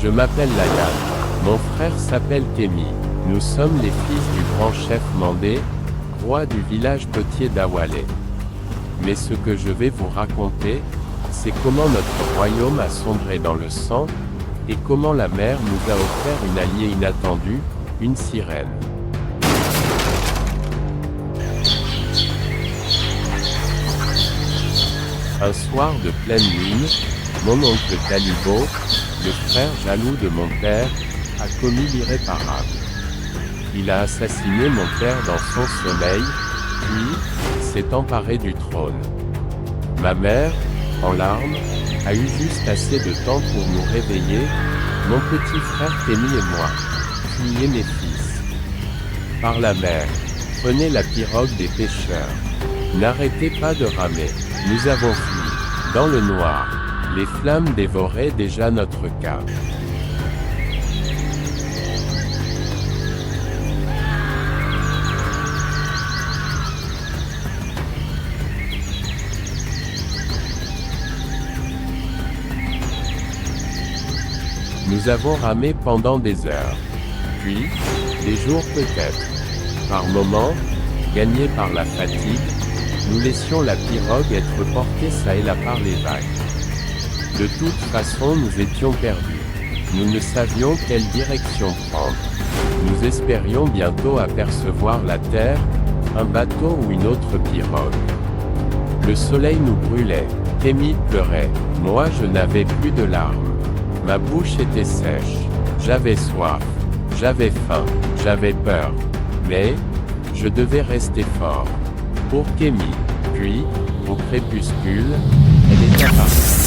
Je m'appelle Layan. Mon frère s'appelle Kémy. Nous sommes les fils du grand chef Mandé, roi du village côtier d'Awalé. Mais ce que je vais vous raconter, c'est comment notre royaume a sombré dans le sang, et comment la mer nous a offert une alliée inattendue, une sirène. Un soir de pleine lune, mon oncle Talibo, le frère jaloux de mon père, a commis l'irréparable. Il a assassiné mon père dans son sommeil, puis s'est emparé du trône. Ma mère, en larmes, a eu juste assez de temps pour nous réveiller, mon petit frère Kémy et moi, fuyez mes fils. Par la mer, prenez la pirogue des pêcheurs. N'arrêtez pas de ramer, nous avons fui, dans le noir, les flammes dévoraient déjà notre cap. Nous avons ramé pendant des heures, puis, des jours peut-être. Par moments, gagnés par la fatigue, nous laissions la pirogue être portée çà et là par les vagues. De toute façon nous étions perdus. Nous ne savions quelle direction prendre. Nous espérions bientôt apercevoir la terre, un bateau ou une autre pirogue. Le soleil nous brûlait, Kémy pleurait, moi je n'avais plus de larmes. Ma bouche était sèche, j'avais soif, j'avais faim, j'avais peur. Mais, je devais rester fort. Pour Kémy, puis, au crépuscule, elle est apparue.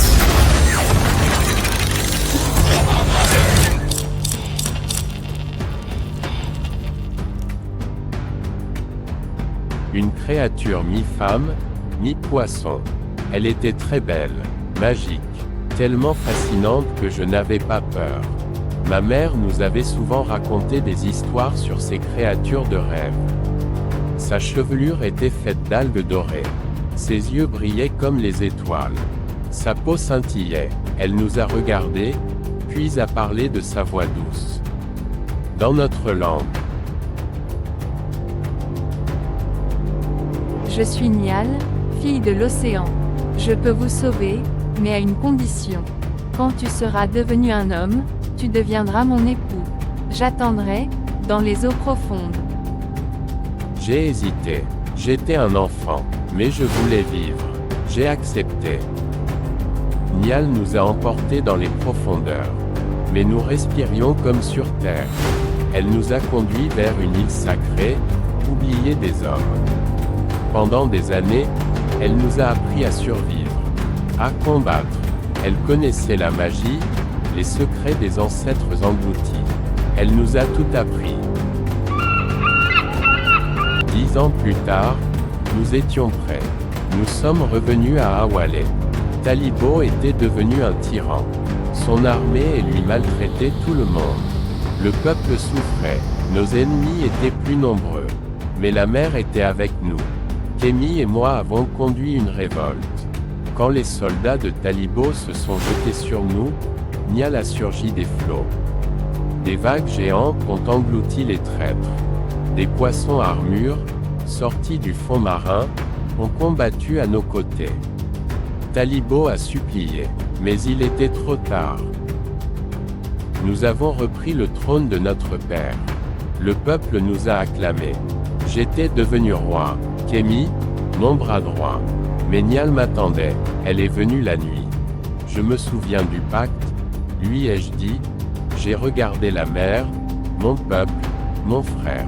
Une créature mi-femme, mi-poisson. Elle était très belle, magique, tellement fascinante que je n'avais pas peur. Ma mère nous avait souvent raconté des histoires sur ces créatures de rêve. Sa chevelure était faite d'algues dorées. Ses yeux brillaient comme les étoiles. Sa peau scintillait. Elle nous a regardés, puis a parlé de sa voix douce. Dans notre langue. Je suis Nial, fille de l'océan. Je peux vous sauver, mais à une condition. Quand tu seras devenu un homme, tu deviendras mon époux. J'attendrai, dans les eaux profondes. J'ai hésité. J'étais un enfant, mais je voulais vivre. J'ai accepté. Nial nous a emportés dans les profondeurs. Mais nous respirions comme sur terre. Elle nous a conduits vers une île sacrée, oubliée des hommes. Pendant des années, elle nous a appris à survivre, à combattre. Elle connaissait la magie, les secrets des ancêtres engloutis. Elle nous a tout appris. 10 ans plus tard, nous étions prêts. Nous sommes revenus à Awalé. Talibo était devenu un tyran. Son armée et lui maltraitait tout le monde. Le peuple souffrait. Nos ennemis étaient plus nombreux. Mais la mer était avec nous. Kémy et moi avons conduit une révolte. Quand les soldats de Talibo se sont jetés sur nous, Nial a surgi des flots. Des vagues géantes ont englouti les traîtres. Des poissons à armure, sortis du fond marin, ont combattu à nos côtés. Talibo a supplié, mais il était trop tard. Nous avons repris le trône de notre père. Le peuple nous a acclamés. J'étais devenu roi. Kémy, mon bras droit. Mais Nial m'attendait, elle est venue la nuit. Je me souviens du pacte, lui ai-je dit, j'ai regardé la mer, mon peuple, mon frère.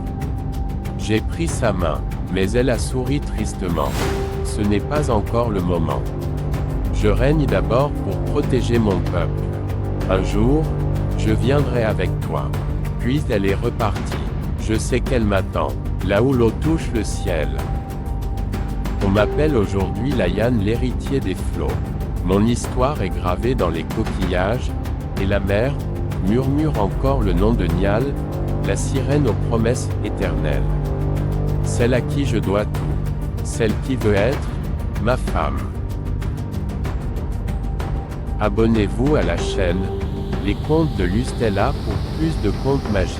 J'ai pris sa main, mais elle a souri tristement. Ce n'est pas encore le moment. Je règne d'abord pour protéger mon peuple. Un jour, je viendrai avec toi. Puis elle est repartie. Je sais qu'elle m'attend, là où l'eau touche le ciel. On m'appelle aujourd'hui Layan, l'héritier des flots. Mon histoire est gravée dans les coquillages, et la mer murmure encore le nom de Nial, la sirène aux promesses éternelles. Celle à qui je dois tout. Celle qui veut être ma femme. Abonnez-vous à la chaîne, les contes de Lustella pour plus de contes magiques.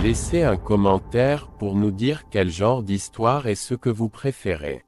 Laissez un commentaire pour nous dire quel genre d'histoire est ce que vous préférez.